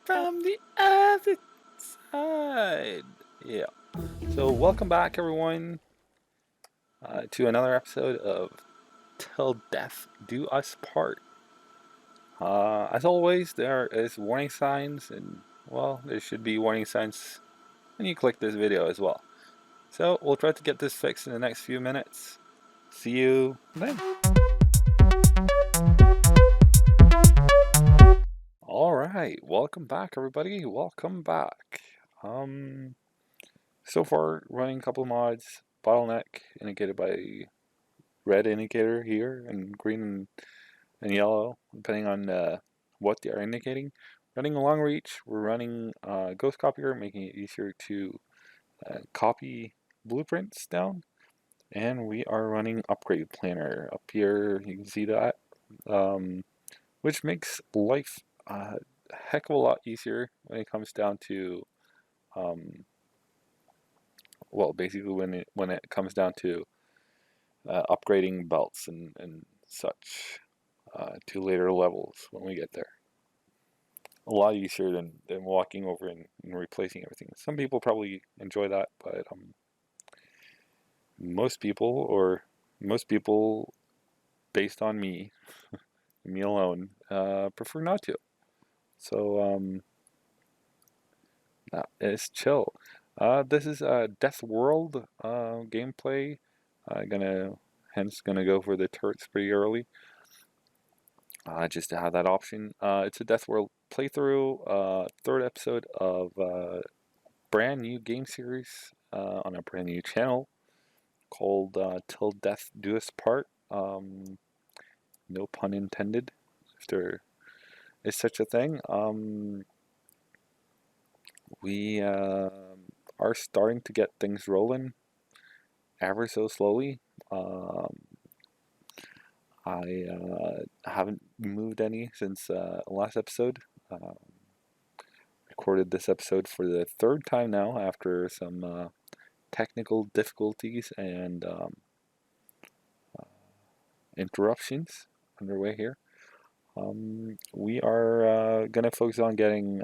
from the other side. Yeah. So welcome back, everyone, to another episode of Till Death Do Us Part. As always, there is warning signs, and well, there should be warning signs when you click this video as well. So we'll try to get this fixed in the next few minutes. See you then. Alright, welcome back everybody, welcome back. So far running a couple of mods, Bottleneck indicated by red indicator here, and green and yellow, depending on what they are indicating. Running a long reach, we're running Ghost Copier, making it easier to copy blueprints down. And we are running Upgrade Planner up here, you can see that. Which makes life a heck of a lot easier when it comes down to, well, basically when it comes down to upgrading belts and such to later levels when we get there. A lot easier than walking over and replacing everything. Some people probably enjoy that, but most people based on me, me alone, prefer not to. So that is chill. This is Death World gameplay. Gonna go for the turrets pretty early. Just to have that option. It's a Death World playthrough, third episode of a brand new game series on a brand new channel called Till Death Do Us Part. No pun intended, if there is such a thing. We are starting to get things rolling ever so slowly. I haven't moved any since last episode. Recorded this episode for the third time now after some technical difficulties and interruptions underway here. We are going to focus on getting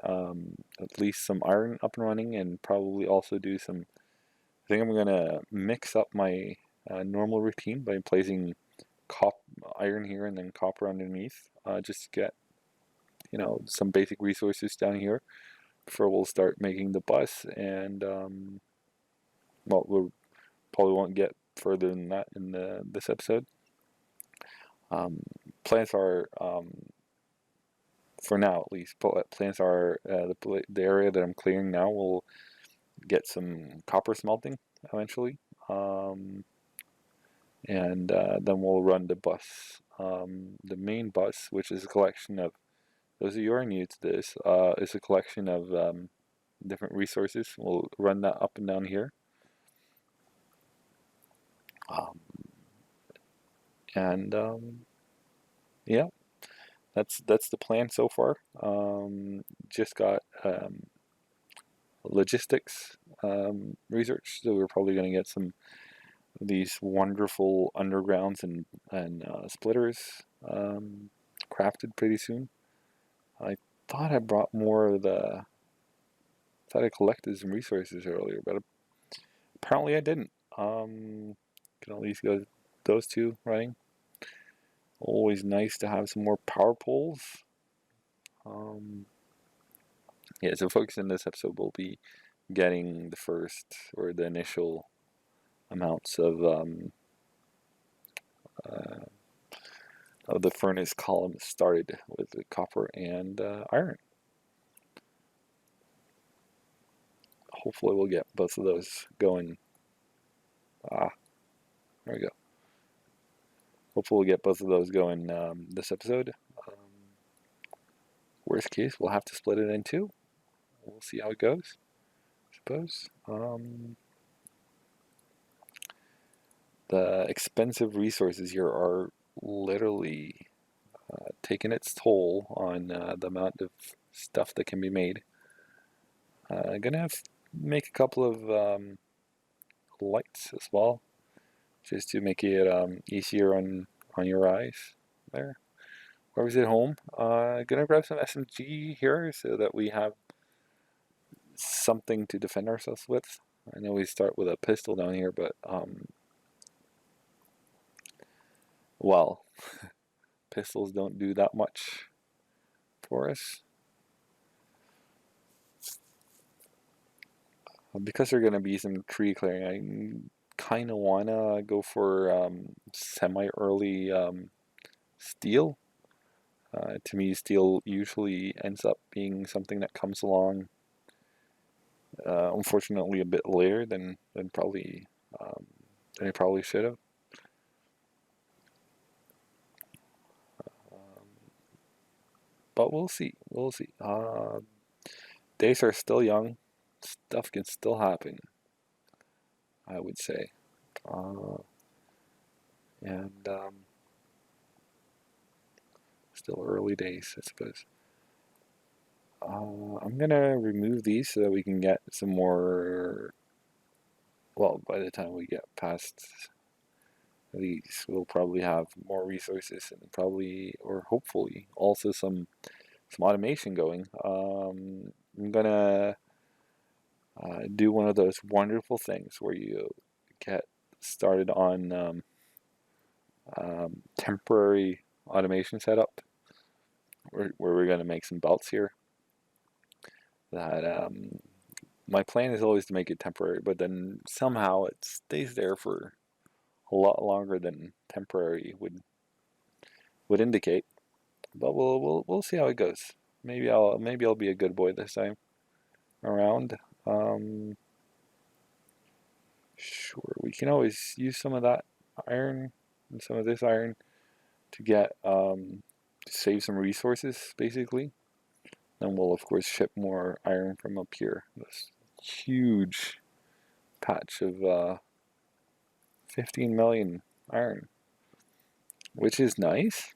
at least some iron up and running, and probably also do some. I think I'm going to mix up my normal routine by placing iron here and then copper underneath, just to get some basic resources down here before we'll start making the bus. And well, we probably won't get further than that in this episode. Plans are, for now at least, plans are the area that I'm clearing now will get some copper smelting eventually. And then we'll run the bus. The main bus, which is a collection of, those of you who are new to this, is a collection of different resources. We'll run that up and down here. Yeah, that's the plan so far. Just got logistics research, so we're probably going to get some of these wonderful undergrounds and splitters crafted pretty soon. I thought I brought more of the. Thought I collected some resources earlier, but apparently I didn't. Can at least go those two running. Always nice to have some more power poles. Yeah, so focus in this episode will be getting the first or the initial amounts of the furnace columns started with the copper and iron. Hopefully we'll get both of those going. There we go. Hopefully we'll get both of those going this episode. Worst case, we'll have to split it in two. We'll see how it goes, I suppose. The expensive resources here are literally taking its toll on the amount of stuff that can be made. I'm gonna have to make a couple of lights as well, just to make it easier on your eyes there. Or was it home? Gonna grab some SMG here so that we have something to defend ourselves with. I know we start with a pistol down here, but well, pistols don't do that much for us. Because there's gonna be some tree clearing, I kind of wanna go for semi-early steel. To me, steel usually ends up being something that comes along, unfortunately, a bit later than probably than I probably should have. But we'll see. We'll see. Days are still young. Stuff can still happen, I would say. Uh, and still early days, I suppose. I'm gonna remove these so that we can get some more. Well, by the time we get past these, we'll probably have more resources and probably, or hopefully, also some automation going. I'm gonna do one of those wonderful things where you get started on temporary automation setup, where we're gonna make some belts here. That my plan is always to make it temporary, but then somehow it stays there for a lot longer than temporary would indicate. But we'll see how it goes. Maybe I'll be a good boy this time around. Um, sure, we can always use some of that iron and some of this iron to get to save some resources, basically. Then we'll of course ship more iron from up here. This huge patch of 15 million iron, which is nice.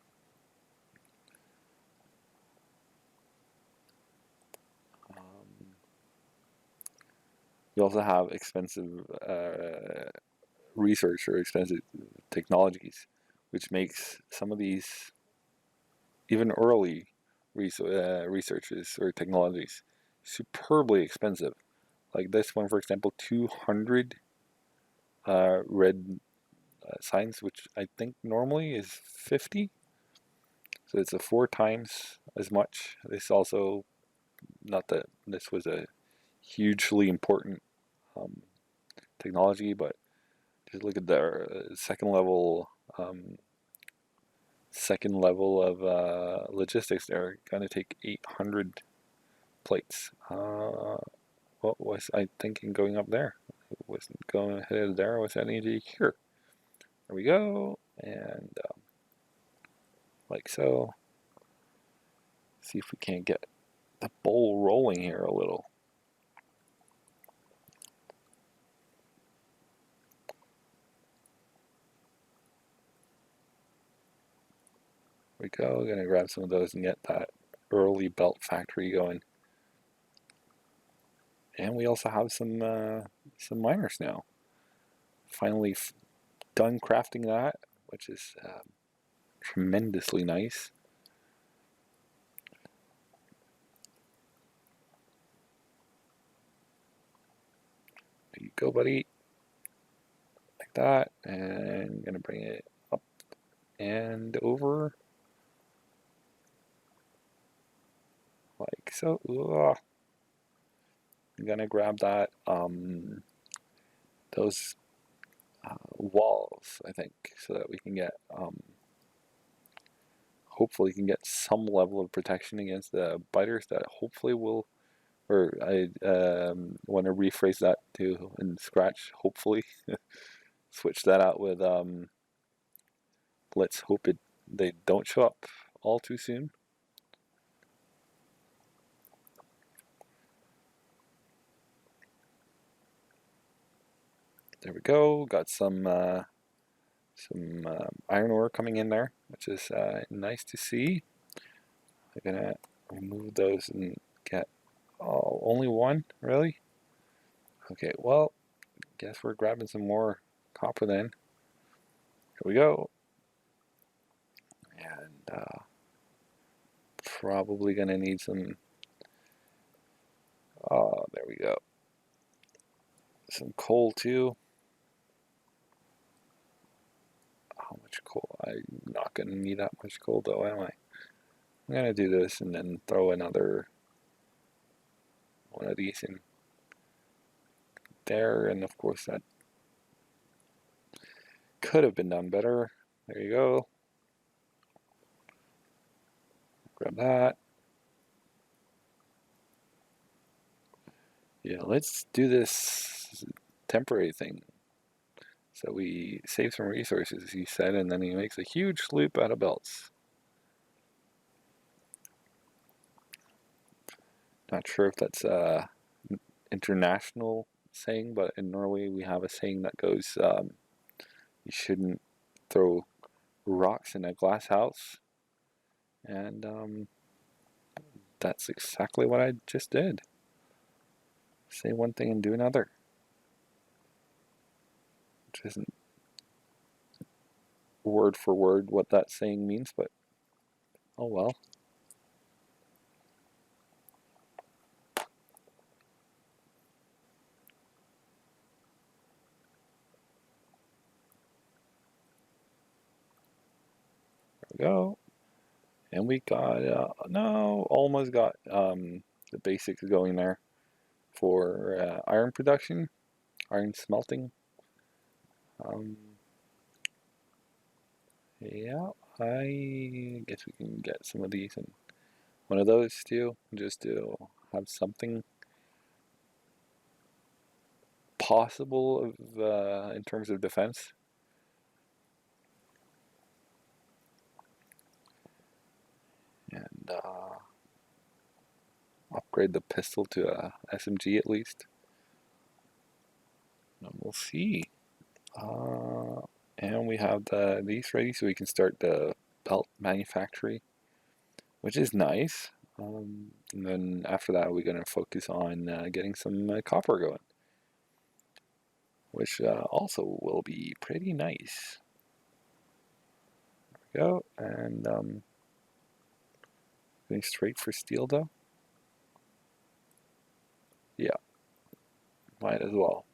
We also have expensive research or expensive technologies, which makes some of these even early researches or technologies superbly expensive. Like this one, for example, 200 red signs, which I think normally is 50. So it's a 4 times as much. This also, not that this was a hugely important um, technology, but just look at their second level of logistics. They're gonna take 800 plates. What was I thinking going up there? It wasn't going headed there. I was heading to here. There we go, and like so. See if we can't get the bowl rolling here a little. There we go. Gonna grab some of those and get that early belt factory going. And we also have some miners now. Finally done crafting that, which is tremendously nice. There you go, buddy. Like that, and I'm gonna bring it up and over, like so. Ugh. I'm gonna grab that those walls, I think, so that we can get hopefully can get some level of protection against the biters that hopefully will, or I want to rephrase that too in Scratch, hopefully. Switch that out with let's hope they don't show up all too soon. There we go. Got some iron ore coming in there, which is nice to see. I'm gonna remove those and get only one, really? Okay, well, guess we're grabbing some more copper then. Here we go. And probably gonna need some, there we go, some coal too. How much coal? I'm not gonna need that much coal though, am I? I'm gonna do this and then throw another one of these in there, and of course that could have been done better. There you go. Grab that. Yeah, let's do this temporary thing. So we save some resources, he said, and then he makes a huge loop out of belts. Not sure if that's a international saying, but in Norway we have a saying that goes, you shouldn't throw rocks in a glass house. And that's exactly what I just did. Say one thing and do another. Which isn't word for word what that saying means, but oh well. There we go. And we got, no, almost got the basics going there for iron production, iron smelting. Yeah, I guess we can get some of these and one of those too, just to have something possible of in terms of defense. And upgrade the pistol to a SMG at least. And we'll see. And we have these ready so we can start the belt manufacturing, which is nice. And then after that, we're going to focus on getting some copper going, which also will be pretty nice. There we go. And going straight for steel though. Yeah, might as well.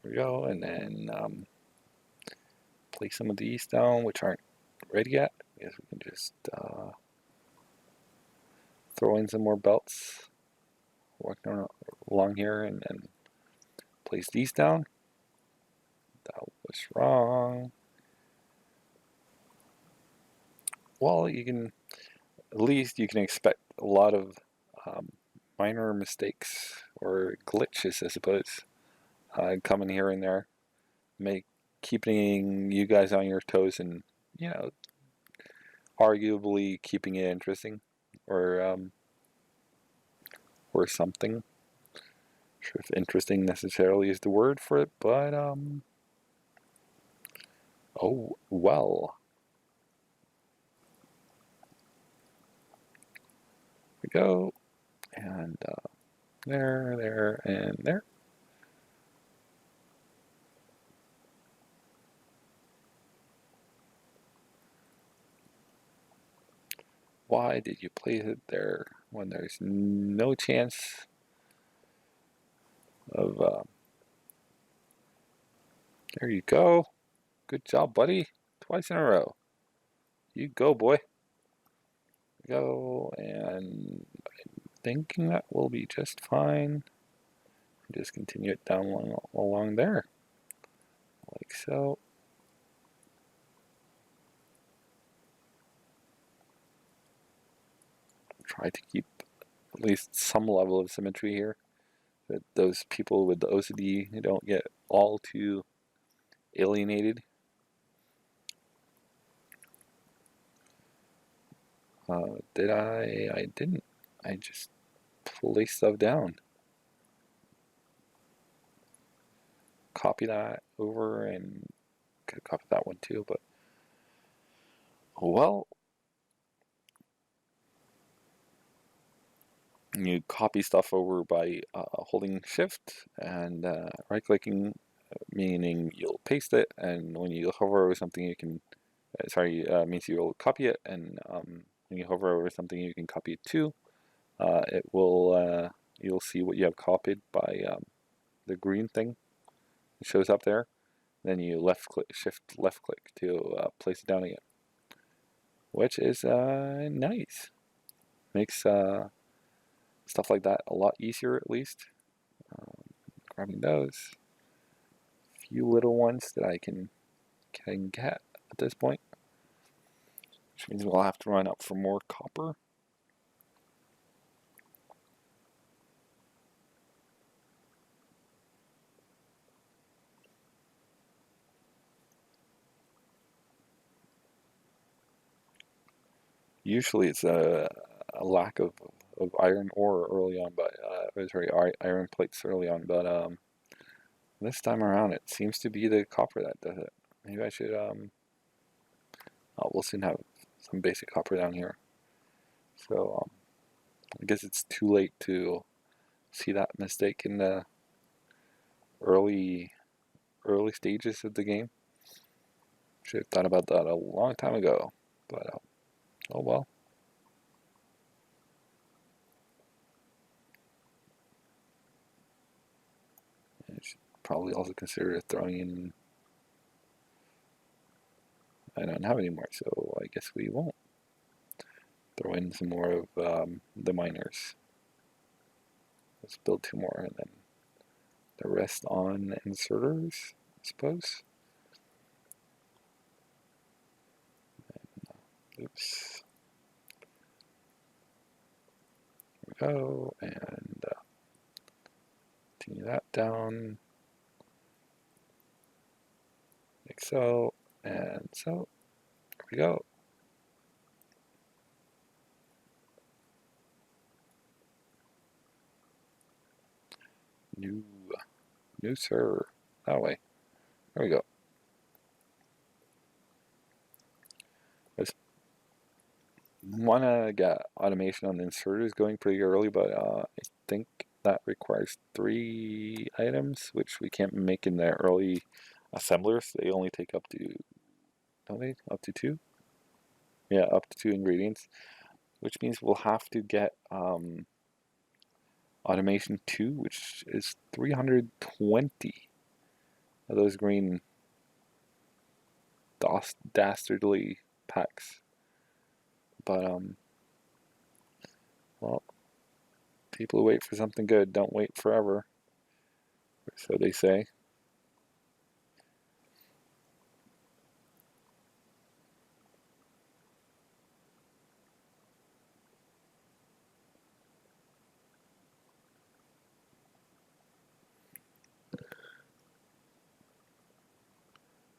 There we go. And then place some of these down, which aren't ready yet. I guess we can just throw in some more belts, walking along here, and then place these down. That was wrong. Well, you can, at least you can expect a lot of minor mistakes or glitches, I suppose, coming here and there, keeping you guys on your toes, and you know, arguably keeping it interesting, or something. Not sure if interesting necessarily is the word for it, but oh well. We go, and there, and there. Why did you place it there when there's no chance of, there you go. Good job, buddy. Twice in a row. You go, boy. Go, and I'm thinking that will be just fine. Just continue it down along there, like so. Try to keep at least some level of symmetry here, that those people with the OCD don't get all too alienated. Did I? I didn't. I just placed stuff down. Copy that over, and could copy that one too, but well, you copy stuff over by holding shift and right clicking, meaning you'll paste it, and when you hover over something you can sorry, means you'll copy it, and when you hover over something, you can copy it too. It will, you'll see what you have copied by the green thing that shows up there. Then you left click, shift left click to place it down again, which is nice. Makes stuff like that a lot easier, at least. Grabbing those few little ones that I can get at this point, which means we'll have to run up for more copper. Usually it's a lack of iron ore early on, but sorry, iron plates early on, but this time around it seems to be the copper that does it. Maybe I should oh, we'll soon have some basic copper down here, so I guess it's too late to see that mistake in the early stages of the game. Should have thought about that a long time ago, but oh well. I should probably also consider throwing in. I don't have any more, so I guess we won't. Throw in some more of the miners. Let's build 2 more, and then the rest on inserters, I suppose. Oops. There we go, and continue that down, like so, and so. There we go. New server. That way. There we go. Just want to get automation on the inserters going pretty early, but I think that requires 3 items, which we can't make in the early assemblers. They only take up to, don't they? Up to 2? Yeah, up to 2 ingredients, which means we'll have to get automation 2, which is 320 of those green dastardly packs. But well, people who wait for something good don't wait forever, so they say.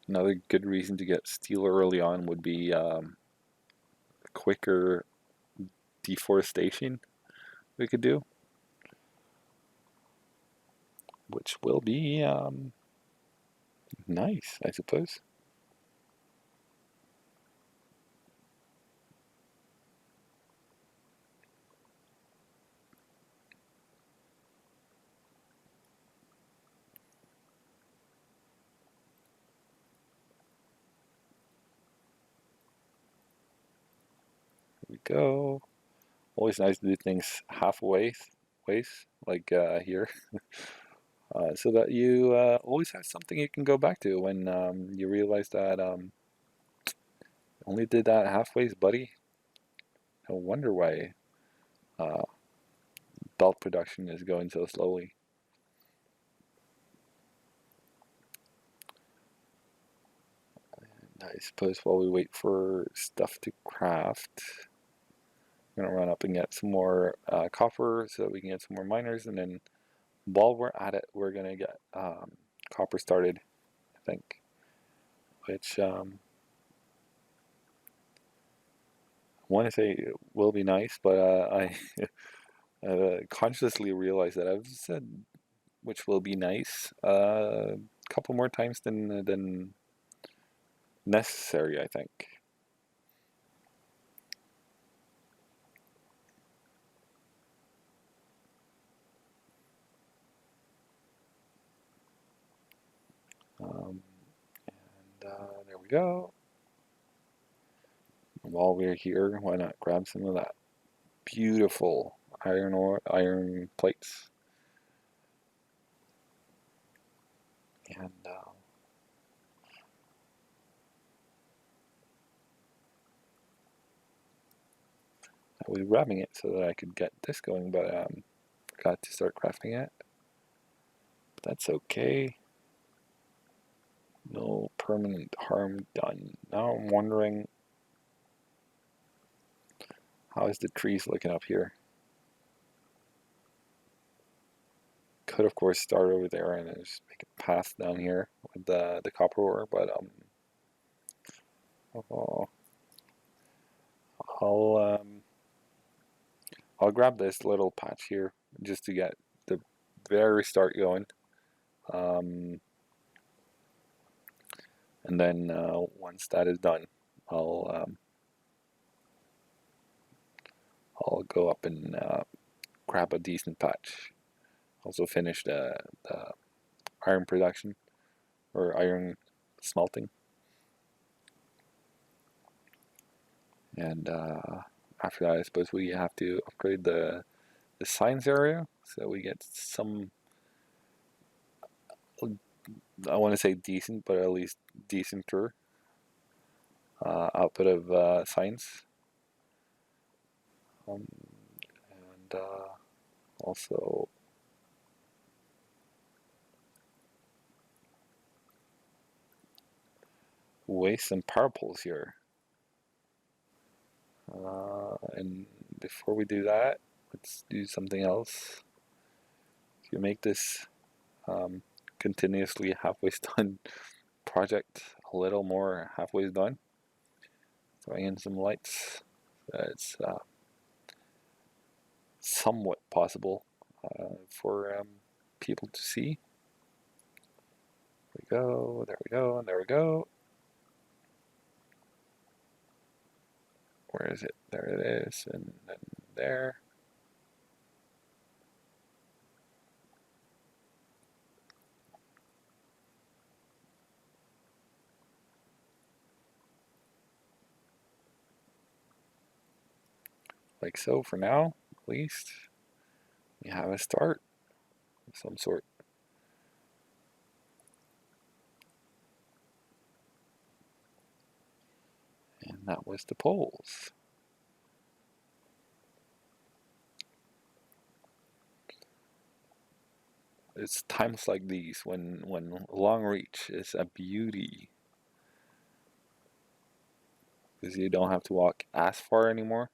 Another good reason to get steel early on would be quicker deforestation we could do, which will be nice, I suppose. Here we go. Always nice to do things halfway, like here, so that you always have something you can go back to when you realize that only did that halfway, buddy. No wonder why uh, belt production is going so slowly. And I suppose while we wait for stuff to craft, I'm gonna run up and get some more copper so that we can get some more miners, and then while we're at it, we're gonna get copper started, I think, which I want to say will be nice, but I consciously realize that I've said which will be nice a couple more times than necessary, I think. And there we go. while we're here, why not grab some of that beautiful iron plates, and I was grabbing it so that I could get this going, but forgot to start crafting it. But that's okay. No permanent harm done. Now I'm wondering, how is the trees looking up here? Could of course start over there and just make a path down here with the copper ore, but oh, I'll grab this little patch here just to get the very start going, and then once that is done, I'll go up and grab a decent patch. Also finish the iron production or iron smelting, and after that, I suppose we have to upgrade the science area so we get some. I want to say decent, but at least decenter output of science, and also waste some power poles here. And before we do that, let's do something else to make this continuously halfway done project a little more halfway done. Throwing in some lights so it's somewhat possible for people to see. There we go, there we go, and there we go. Where is it? There it is, and then there. Like so for now, at least. We have a start of some sort. And that was the poles. It's times like these when long reach is a beauty, because you don't have to walk as far anymore.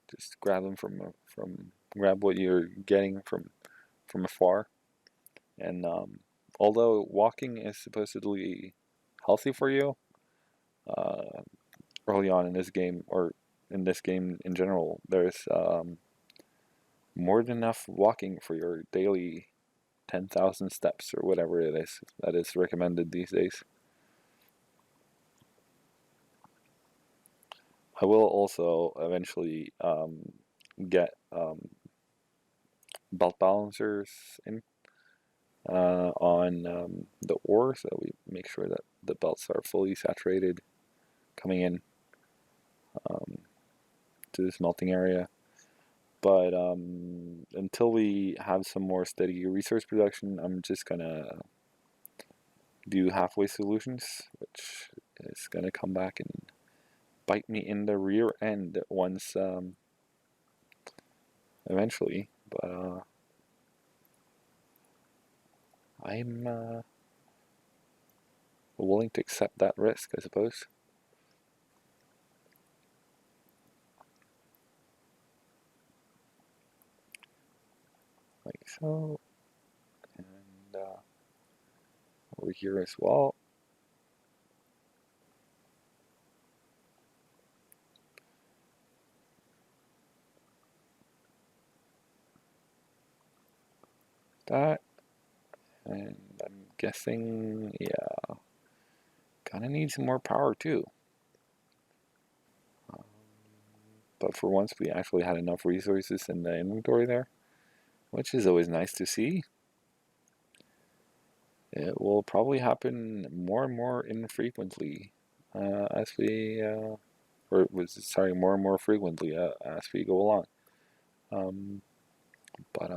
Just grab them grab what you're getting from afar. And although walking is supposedly healthy for you, uh, early on in this game, or in this game in general, there's more than enough walking for your daily 10,000 steps or whatever it is that is recommended these days. I will also eventually get belt balancers in on the ore, so we make sure that the belts are fully saturated coming in to the smelting area. But until we have some more steady resource production, I'm just gonna do halfway solutions, which is gonna come back and bite me in the rear end once eventually. But I'm willing to accept that risk, I suppose. Like so, and over here as well. That, and I'm guessing, yeah, gonna need some more power too. But for once, we actually had enough resources in the inventory there, which is always nice to see. It will probably happen more and more infrequently as we or was starting more and more frequently as we go along. But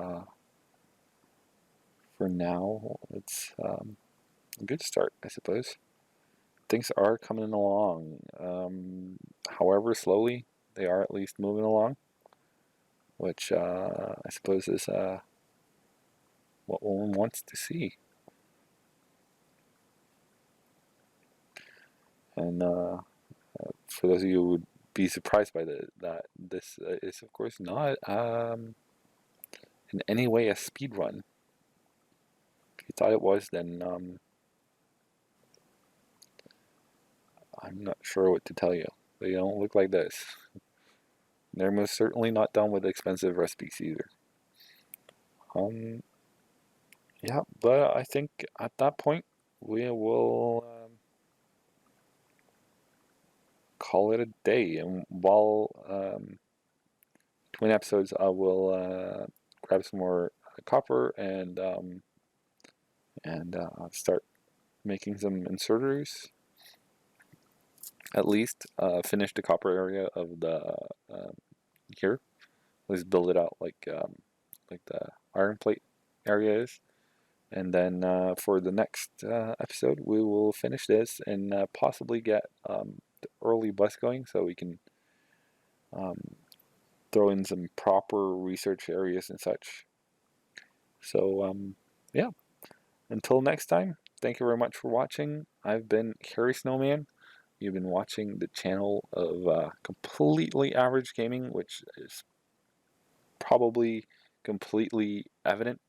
for now, it's a good start, I suppose. Things are coming along, however slowly, they are at least moving along, which I suppose is what one wants to see. And for those of you who would be surprised by that, this is of course not in any way a speed run. If you thought it was, then I'm not sure what to tell you. They don't look like this. They're most certainly not done with expensive recipes either. Yeah, but I think at that point we will call it a day. And while between episodes, I will grab some more copper and start making some inserters. At least finish the copper area of the here. Let's build it out like the iron plate area is. And then for the next episode, we will finish this and possibly get the early bus going so we can throw in some proper research areas and such. So, yeah, until next time, thank you very much for watching. I've been Harry Snowman. You've been watching the channel of completely average gaming, which is probably completely evident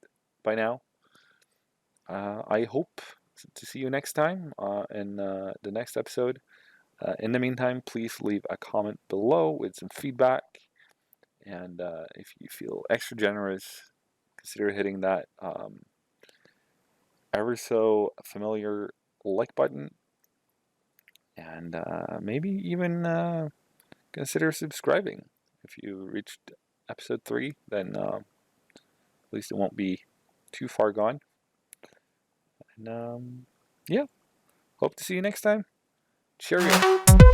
by now. I hope to see you next time in the next episode. In the meantime, please leave a comment below with some feedback. And if you feel extra generous, consider hitting that ever so familiar like button. And maybe even consider subscribing. If you reached episode 3, then at least it won't be too far gone. And yeah, hope to see you next time. Cheerio.